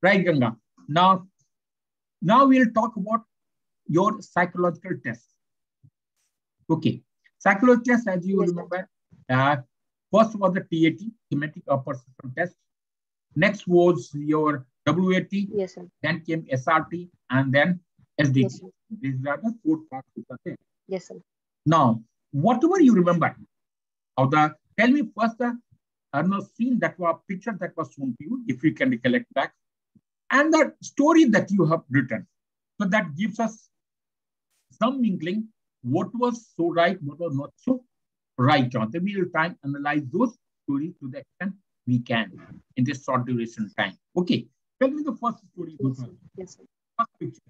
Right, Ganga. Now we'll talk about your psychological test. Okay. Psychological test, as you Yes, sir. remember, uh, first was the TAT, thematic perception test. Next was your WAT, Yes, sir. then came SRT, and then SDT. Yes, sir. These are the four parts which are there. Yes, sir. Now, whatever you remember of the, tell me first the scene that was picture that was shown to you, if you can recollect back, and the story that you have written. So that gives us some inkling what was so right, what was not so right. Then we will try and analyze those stories to the extent we can in this short duration time. Okay, tell me the first story. Yes, sir. Yes, sir. First picture.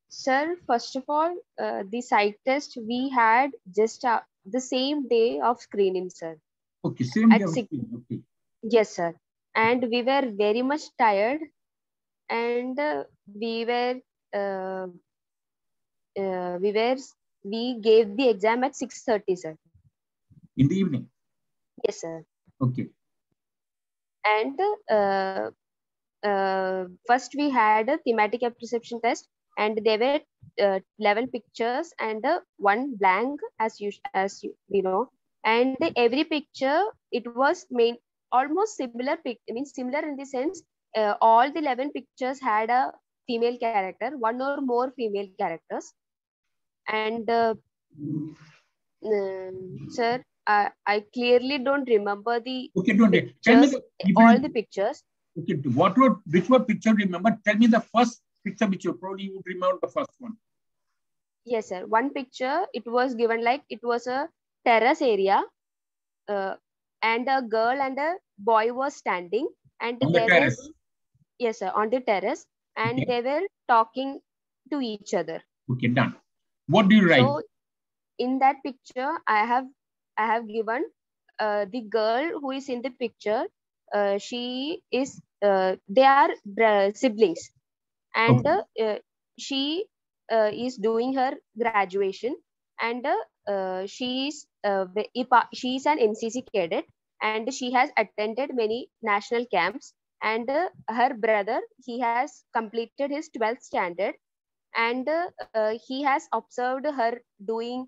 Sir, first of all, the site test we had just the same day of screening, sir. Okay, same At day. six. Okay. Yes, sir. And we were very much tired, and uh, uh, we were we gave the exam at 6:30, sir. In the evening. Yes, sir. Okay. And first we had a thematic apperception test, and there were 11 pictures and one blank, we know. And every picture, it was main almost similar I mean similar in the sense, all the 11 pictures had a female character, one or more female characters. And sir, I clearly don't remember the Okay, don't pictures, tell me all the pictures. Okay, which one picture remember? Tell me the first picture which you probably would remember the first one. Yes, sir. One picture, it was given like it was a terrace area, uh, and a girl and a boy was standing, and On the they were, terrace. yes, sir, on the terrace, and Okay. they were talking to each other. Okay, done. What do you write? So in that picture, I have given the girl who is in the picture. She is they are siblings, and Okay. she is doing her graduation, and she is an NCC cadet, and she has attended many national camps. And her brother, he has completed his 12th standard, and he has observed her doing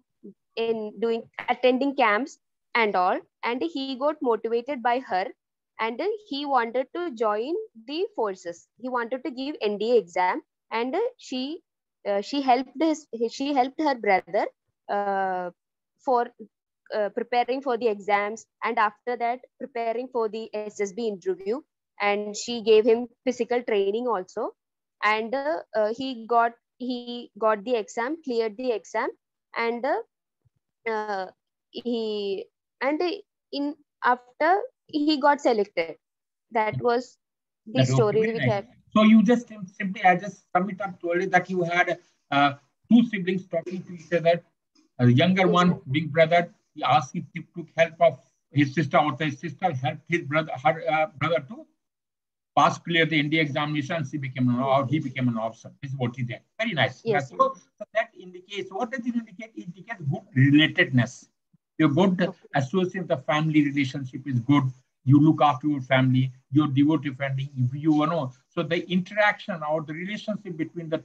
attending camps and all, and he got motivated by her, and he wanted to join the forces. He wanted to give NDA exam, and she helped her brother uh, for preparing for the exams, and after that preparing for the SSB interview, and she gave him physical training also. And he got the exam, cleared the exam, and he and in after he got selected. That was the That okay, story very which nice. I. So you just simply, I just sum it up to earlier that you had two siblings talking to each other. The younger Yes, one, sir. big brother, he asked if he took help of his sister, or his sister helped his brother, her brother to pass clear the India examination. She became or he became an officer. This is what he did. Very nice. Yes, sir. So that indicates, what does it indicate? It indicates good relatedness. Your good Okay. associate, the family relationship is good. You look after your family. You're devoted family. If you know, so the interaction or the relationship between the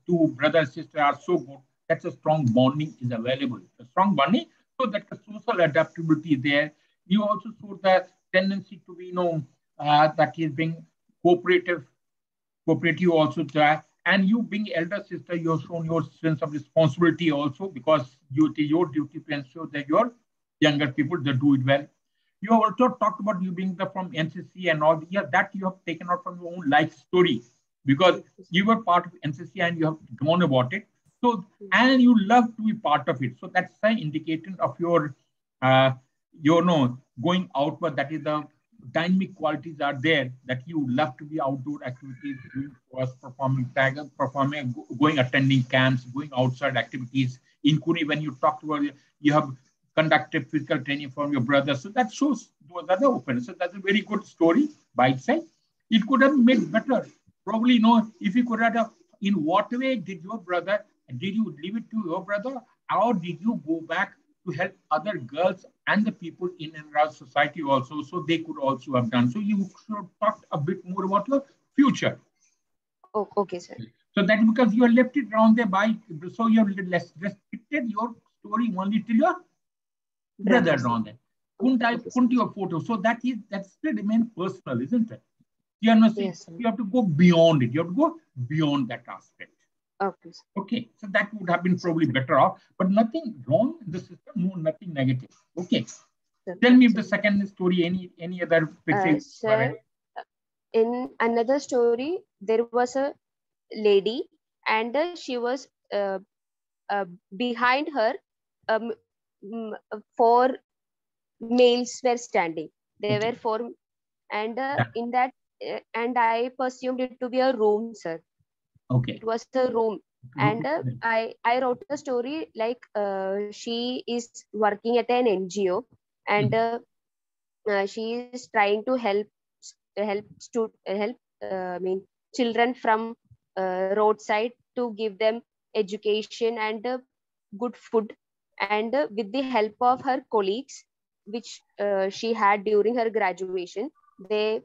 two brother and sister are so good. That's a strong bonding is available. A strong bonding, so that the social adaptability is there. You also saw the tendency to be, that is being cooperative, cooperative also try. And you being elder sister, you have shown your sense of responsibility also, because it is your duty to ensure that your younger people they do it well. You have also talked about you being from NCC and all. Yeah, that you have taken out from your own life story, because you were part of NCC and you have known about it. So, and you love to be part of it. So that's an indication of uh, going outward. That is the dynamic qualities are there, that you love to be outdoor activities, doing sports, performing tag, performing, going attending camps, going outside activities, including when you talked about you have conducted physical training from your brother. So that shows those are the open. So that's a very good story by itself. It could have made better. Probably if you could have, in what way did you leave it to your brother, or did you go back to help other girls and the people in and around society also, so they could also have done. So you should talk a bit more about your future. Oh, okay, sir. So that's because you are left it around there by, so you have restricted your story only till your brother around there. Couldn't your photo. So that's the remain personal, isn't it? You are not saying, Yes, sir. you have to go beyond it. You have to go beyond that aspect. Okay. Okay, so that would have been probably better off, but nothing wrong in the system, no, nothing negative. Okay. Sir, Tell me the second story, any other picture? Sir, in another story, there was a lady, and she was behind her, um, 4 males were standing. There were 4, and in that, and I presumed it to be a room, sir. Okay. It was a room, and I wrote a story like she is working at an NGO, and she is trying to help I mean children from roadside, to give them education and good food, and with the help of her colleagues, which she had during her graduation, they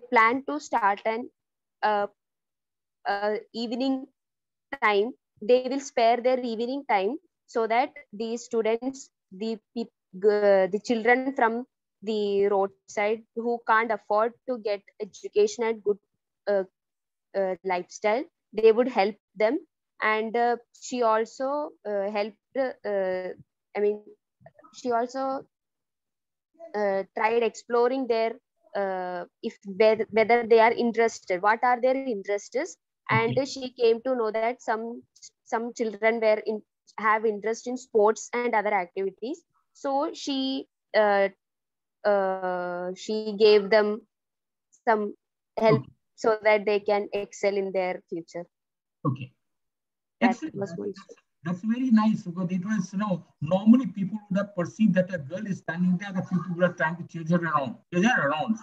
plan to start an evening time. They will spare their evening time, so that the students, the children from the roadside who can't afford to get education and good uh, lifestyle, they would help them. And she also helped, I mean, she also tried exploring their, if whether they are interested, what are their interests. And she came to know that some children have interest in sports and other activities. So she gave them some help, so that they can excel in their future. Okay. That was that's very nice, because it was, normally people would have perceived that a girl is standing there, the people were trying to chase her around.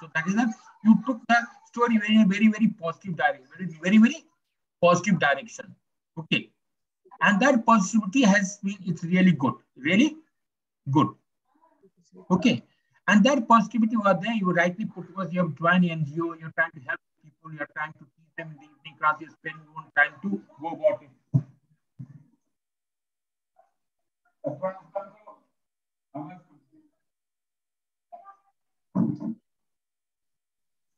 So that is that you took that story very, very, very positive direction, very, very positive direction. Okay. And that positivity it's really good. Really good. Okay. And that positivity was there, you rightly put, because you have joined NGO, you're trying to help people, you're trying to teach them in the evening class, you're spending your own time to go about it.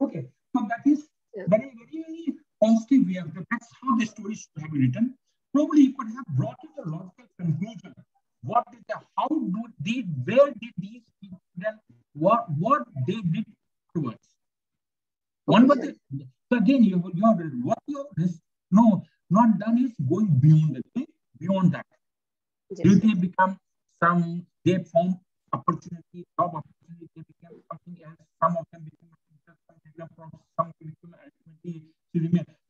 Okay, so that is very, very positive way of it. That's how the story should have been written. Probably you could have brought it a logical conclusion. Where did these people, what they did towards? One was so again, what you not done is going beyond that. Yes. They become they form opportunity, job opportunity, they become something else. Some of them become from some curriculum ultimately.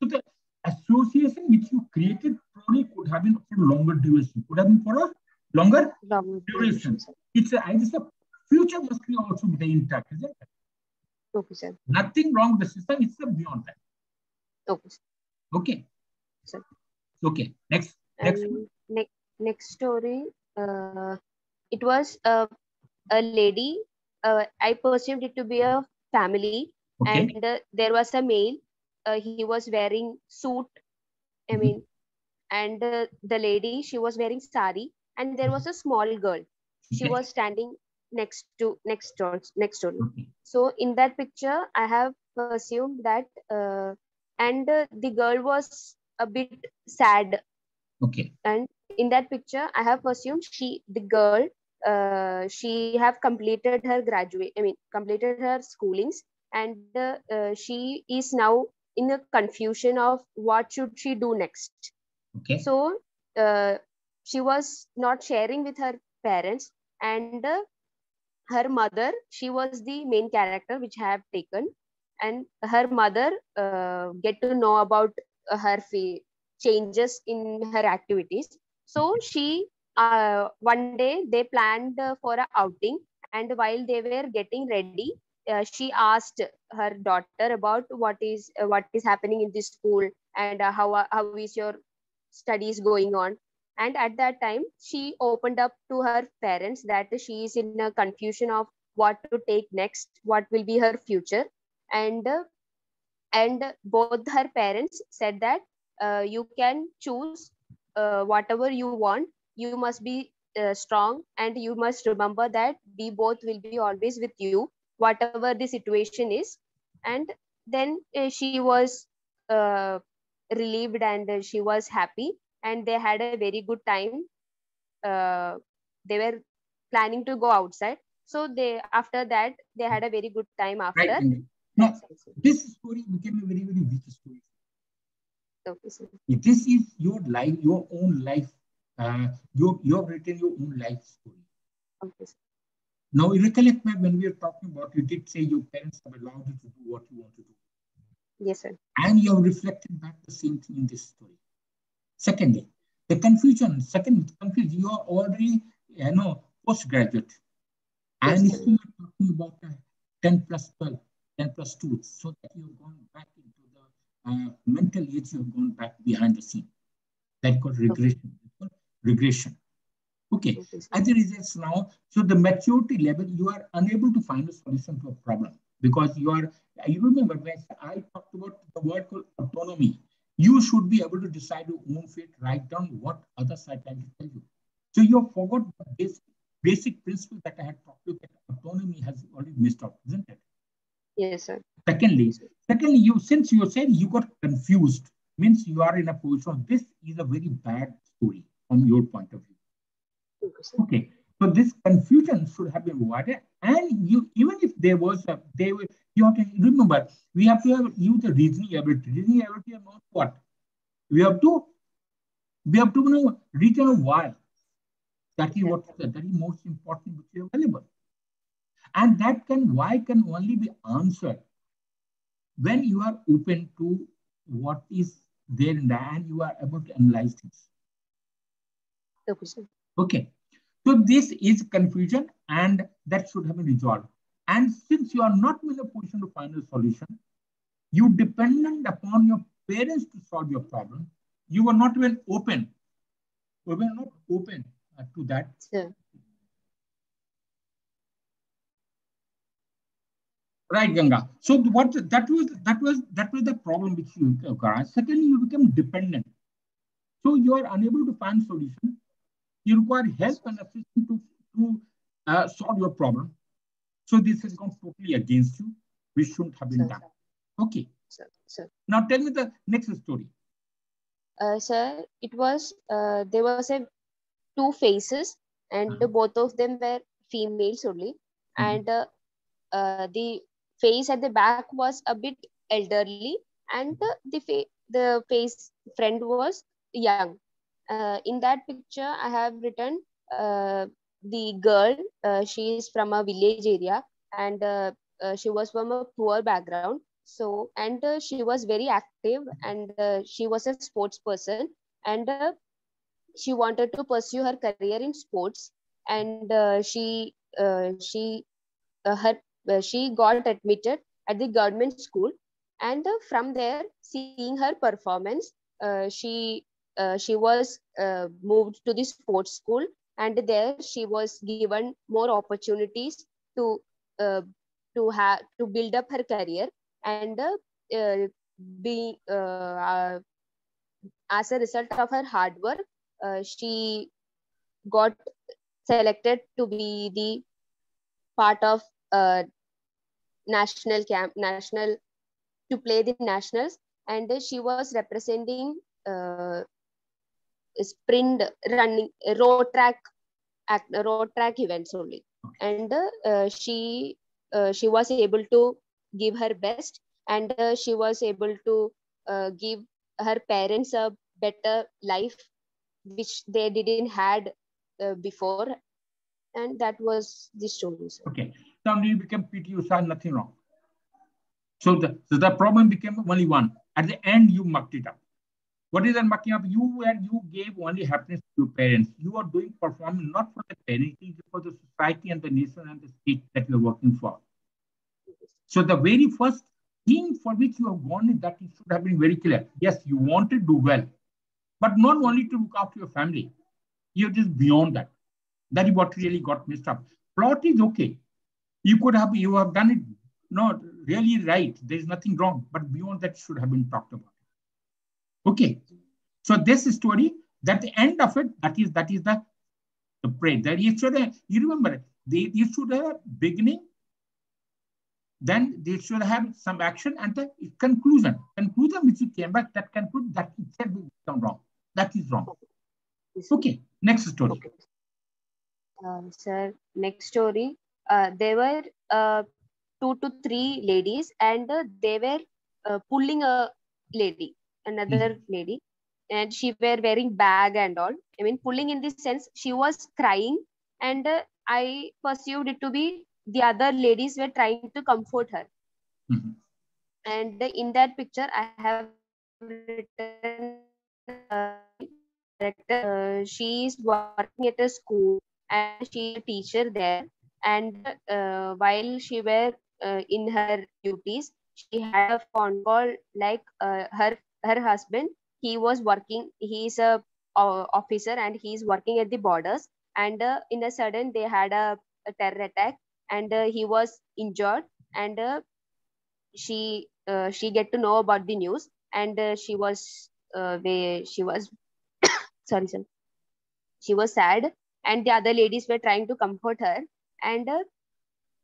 So the association which you created probably could have been for longer duration, could have been for a longer duration. It's a future must be also the intact, isn't it? Okay, sir. Nothing wrong with the system, it's beyond that. Okay. Okay. Sir. Okay. Next. Next story. It was a lady. I perceived it to be a family, and there was a male. He was wearing suit. I mean, and the lady, she was wearing sari, and there was a small girl. She was standing next to me. So in that picture, I have assumed that, and the girl was a bit sad. Okay. And in that picture, I have assumed the girl, she have completed her completed her schoolings, and she is now in a confusion of what should she do next. Okay. So she was not sharing with her parents, and her mother, she was the main character which I have taken, and her mother get to know about her changes in her activities. So she one day they planned for an outing, and while they were getting ready, she asked her daughter about what is happening in this school, and how is your studies going on. And at that time, she opened up to her parents that she is in a confusion of what to take next, what will be her future. And uh, and both her parents said that you can choose whatever you want. You must be strong, and you must remember that we both will be always with you whatever the situation is. And then she was uh, relieved, and she was happy, and they had a very good time. They were planning to go outside, so they, after that, they had a very good time Right. after. Now, That's also. this story became a very, very weak story. Okay, sir. This is your life, your own life. You have written your own life story. Okay, sir. Now, you recollect when we were talking about, you did say your parents have allowed you to do what you want to do. Yes, sir. And you have reflected back the same thing in this story. Secondly, the confusion. You are already, postgraduate. And Yes, if sir. you are talking about 10 plus 12, 10 plus 2, so that you have gone back into the mental age, you have gone back behind the scene. That called Okay. regression. Regression. Okay. Okay, sir. As a result now, so the maturity level, you are unable to find a solution to a problem because you remember when I talked about the word called autonomy. You should be able to decide your own fate, write down what others are trying to tell you. So you have forgot this basic principle that I had talked to you, that autonomy has already missed out, isn't it? Yes, sir. Secondly, Yes, sir. since you said you got confused, means you are in a position. This is a very bad story from your point of view. Okay, sir. Okay, so this confusion should have been avoided, and you even if there was a, they will, you have to remember we have to have use the reasoning ability. Reasoning ability about what? We have to know reason why. That is Yeah. what that is most important which is available, and that can why can only be answered when you are open to what is there in the and you are able to analyze things. Okay, sir. Okay. So this is confusion and that should have been resolved. And since you are not in a position to find a solution, you dependent upon your parents to solve your problem. You were not even open. You were not open to that. Sir. Right, Ganga. So what that was the problem which you got. Secondly, you become dependent. So you are unable to find solution. You require help and assistance to solve your problem. So this has gone totally against you, which shouldn't have been Sir. done. Okay. Sir. Sir. Now tell me the next story. Sir, it was there was a two faces, and both of them were females only, and the face at the back was a bit elderly, and the face friend was young. In that picture, I have written the girl. She is from a village area, and she was from a poor background. So, and she was very active, and she was a sports person, and she wanted to pursue her career in sports, and she got admitted at the government school, and from there, seeing her performance, she was moved to the sports school, and there she was given more opportunities to uh, to build up her career, and uh, be as a result of her hard work, she got selected to be the part of uh, national to play the nationals, and she was representing uh, sprint running road track events only, and she was able to give her best, and she was able to give her parents a better life which they didn't had before, and that was the story, sir. Okay. Now you became PT Usha, nothing wrong. So the problem became only one. At the end, you mucked it up. What is that mucking up? You gave only happiness to your parents. You are doing performance not for the parents, it is for the society and the nation and the state that you are working for. So the very first thing for which you have gone is that it should have been very clear. Yes, you want to do well, but not only to look after your family. You're just beyond that. That is what really got messed up. Plot is okay. You have done it not really right. There's nothing wrong, but beyond that should have been talked about. Okay. So this story, that the end of it, that is the prayer. That you remember, you should have beginning, then they should have some action and the conclusion. Conclusion which you came back, that conclude that itself will become wrong. That is wrong. Okay, next story. Okay. Sir, next story. There were 2 to 3 ladies, and they were pulling a lady, another lady, and she were wearing bag and all. I mean, pulling in this sense, she was crying, and I perceived it to be the other ladies were trying to comfort her. And in that picture, I have written she is working at a school and she is a teacher there. And while she were in her duties, she had a phone call like her husband. He was working. He is a officer and he is working at the borders. And in a sudden, they had a terror attack, and he was injured. And she get to know about the news, and she was sorry, she was sad, and the other ladies were trying to comfort her. And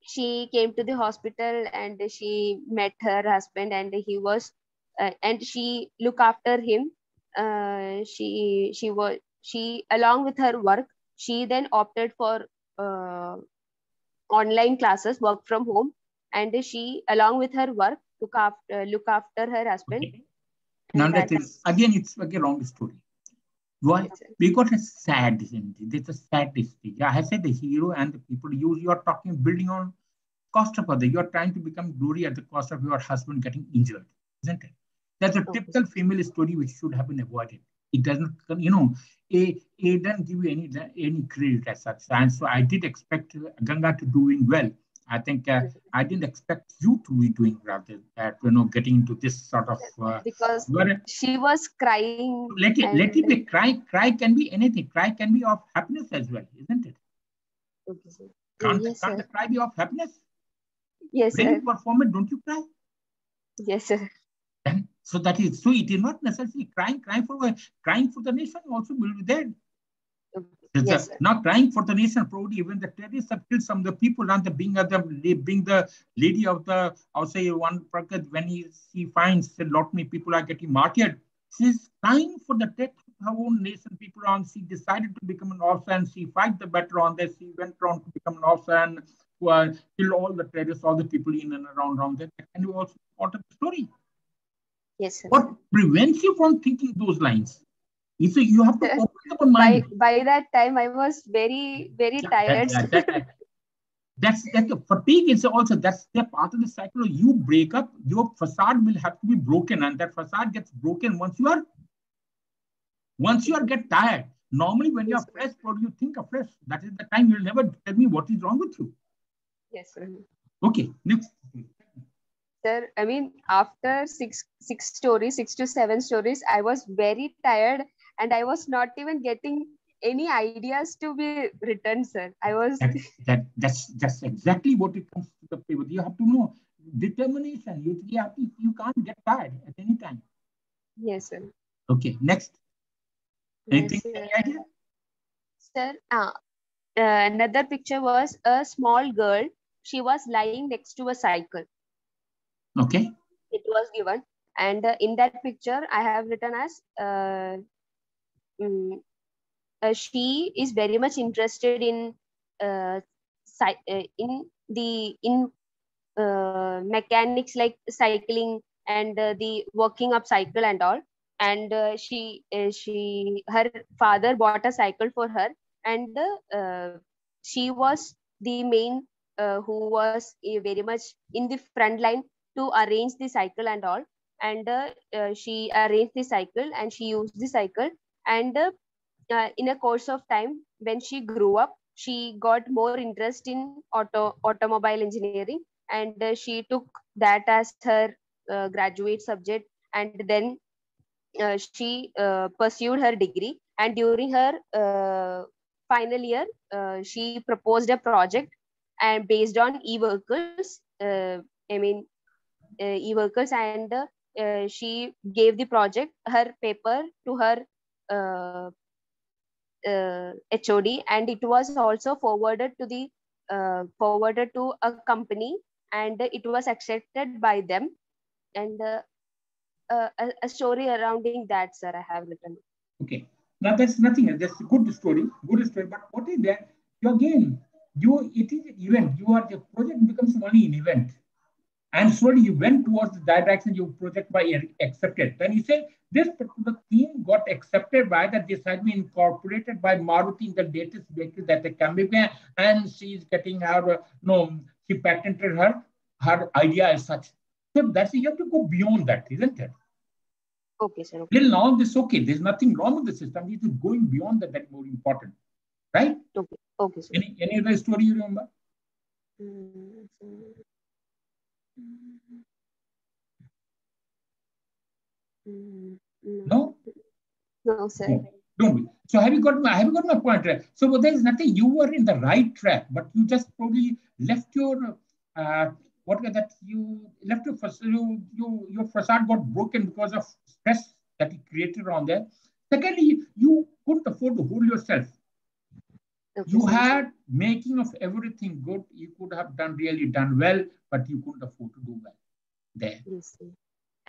she came to the hospital and she met her husband, and he was and she looked after him. She along with her work, she then opted for online classes, work from home, and she along with her work look after her husband. Okay. Now that is again, it's like a wrong story. Why? Because it's sad, isn't it? It's a sad story. Yeah, I said the hero and the people you are talking, building on cost of other. You are trying to become glory at the cost of your husband getting injured, isn't it? That's a typical female story which should have been avoided. It doesn't, it doesn't give you any credit as such. And so I did expect Ganga to doing well. I think I didn't expect you to be doing rather that, getting into this sort of because she was crying. Let it be cry. Cry can be anything. Cry can be of happiness as well, isn't it? Okay, sir. Can't the cry be of happiness? Yes, when sir. you perform it, don't you cry? Yes, sir. And so that is so. It is not necessarily crying for the nation also will be there. Yes, now crying for the nation, probably even the terrorists have killed some of the people, and being the lady of the, I'll say one Prakat, when she finds a lot many people are getting martyred, she's crying for the death of her own nation people, and she decided to become an officer, and she fight the battle on that. She went on to become an officer and kill all the terrorists, all the people in and around there. Can you also part of the story? Yes, sir. What prevents you from thinking those lines? You have to open up a mind. By that time, I was very, very tired. That's the fatigue is also, that's the part of the cycle. You break up, your facade will have to be broken, and that facade gets broken once you get tired. Normally, when you are fresh, what do you think of fresh? That is the time you'll never tell me what is wrong with you. Yes, sir. Okay, next. Sir, I mean, after six to seven stories, I was very tired, and I was not even getting any ideas to be written, sir. I was that's exactly what it comes to the paper. You have to know determination. You can't get tired at any time. Yes, sir. Okay, next. Anything? Yes, sir. Another picture was a small girl. She was lying next to a cycle. Okay. It was given, and in that picture, I have written as she is very much interested in mechanics like cycling and the working up cycle and all. And her father bought a cycle for her, and she was the main who was very much in the front line to arrange the cycle and all. And she arranged the cycle and she used the cycle. And in a course of time, when she grew up, she got more interest in automobile engineering, and she took that as her graduate subject. And then she pursued her degree, And during her final year, she proposed a project and based on e-vehicles. E-vehicles, and she gave the project, her paper, to her uh, HOD, and it was also forwarded to a company, and it was accepted by them. And a story surrounding that, sir, I have written. Okay. Now that's nothing else. That's a good story. Good story. But what is that? You again, it is an event. The project becomes only an event. And slowly you went towards the direction your project by accepted. Then you say this particular theme got accepted by that this has been incorporated by Maruti in the latest vehicle that they can be, and she is getting her she patented her idea as such. So that's you have to go beyond that, isn't it? Okay, sir. Okay. Till now, this okay. There's nothing wrong with the system. It is going beyond that. That's more important, right? Okay. Okay, sir. Any other story you remember? No. No, sir. No, don't be. So have you got my point? Right? So there is nothing. You were in the right track, but you just probably left your what was that? You left your facade got broken because of stress that it created on there. Secondly, you couldn't afford to hold yourself. Okay, you had making of everything good. You could have really done well, but you couldn't afford to do well there. Yes,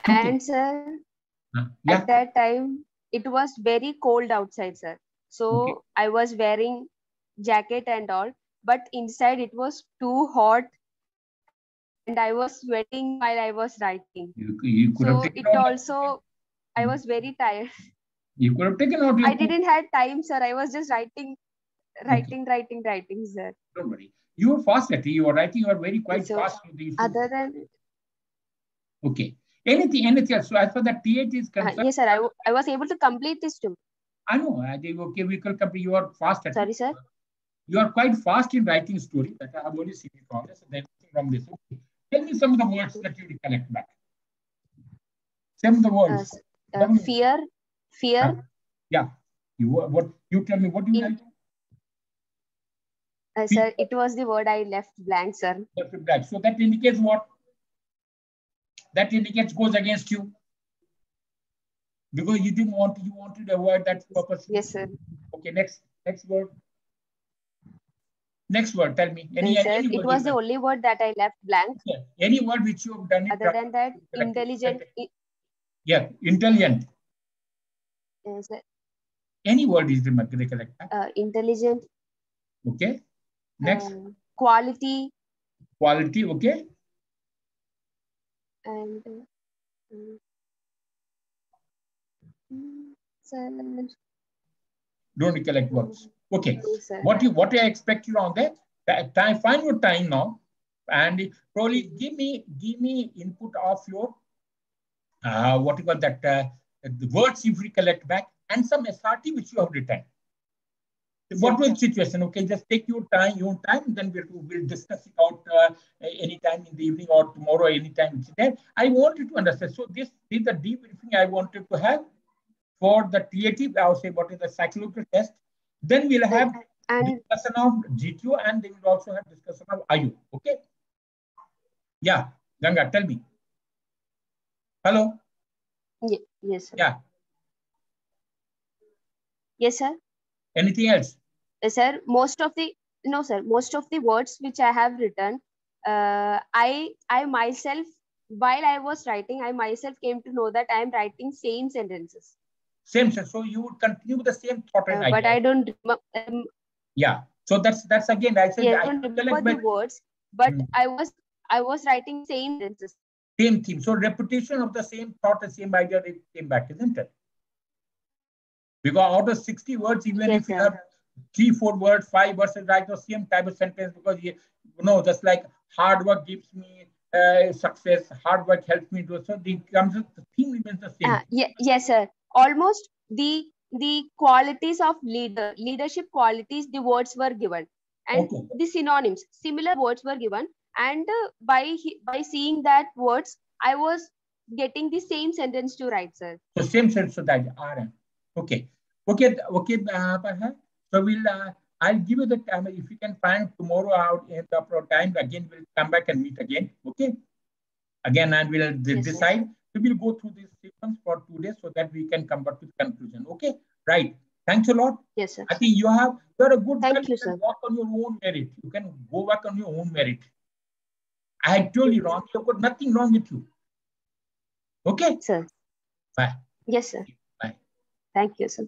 and sir, at that time, it was very cold outside, sir. So I was wearing jacket and all, but inside it was too hot, and I was sweating while I was writing. You could have taken it also, I was very tired. You could have taken out. I didn't have time, sir. I was just writing, sir. Don't worry. You were fast at it. You were writing. You were very quite fast. Other than. Okay. Anything else? So as for the TH is concerned. Yes, sir. I was able to complete this too. I know. Okay, we could complete. You are fast at Sorry, sir. You are quite fast in writing story. That I have only seen it from this. There's nothing wrong with this. Okay. Tell me some of the words that you recollect back. Some of the words. Fear. Yeah. You tell me what you write? Sir, it was the word I left blank, sir. Left blank. So that indicates what? That indicates goes against you. Because you didn't want to, you wanted to avoid that purpose. Yes, sir. Okay, next word. Next word, tell me. Any it was the only word that I left blank. Okay. Any word which you have done it. Other than that, intelligent. Yeah, intelligent. Yes, sir. Any word is the recollect. Intelligent. Okay. Next. Quality. Quality, okay. And don't recollect words. Okay. Yes, what I expect you on that time, find your time now, and probably give me input of your what you call that the words you recollect back and some SRT which you have written. What was the situation? Okay, just take your time, then we'll discuss it out anytime in the evening or tomorrow, anytime it's there. I want you to understand. So this is the debriefing I wanted to have for the TAT. I will say what is the psychological test. Then we'll have discussion of GTO, and then we'll also have discussion of IU. Okay? Yeah, Ganga, tell me. Hello? Yes, sir. Yeah. Yes, sir. Anything else? Sir, most of the words which I have written, I myself, while I was writing, I myself came to know that I am writing same sentences. Same sentence. So you would continue with the same thought and idea. But I don't. Yeah. So that's again. I said I don't remember the words, but I was writing same sentences. Same theme. So repetition of the same thought, the same idea, it came back, isn't it? Because out of 60 words, even if you have 3-4 words, 5 words, write the same type of sentence, because just like hard work gives me success, hard work helps me do so. The theme remains the same. Yes, sir. Almost the qualities of leadership qualities, the words were given, and the synonyms, similar words were given, and by seeing that words, I was getting the same sentence to write, sir. So same sentence to that RM. Okay. Okay, okay, so I'll give you the time. If you can find tomorrow out in the time, again, we'll come back and meet again. Okay. Again, and we'll decide. So we'll go through this sequence for 2 days so that we can come back to the conclusion. Okay. Right. Thanks a lot. Yes, sir. I think you're a good Thank girl. you, You can sir. walk on your own merit. You can go back on your own merit. I had told you wrong. You've got nothing wrong with you. Okay. Sir. Bye. Yes, sir. Bye. Thank you, sir.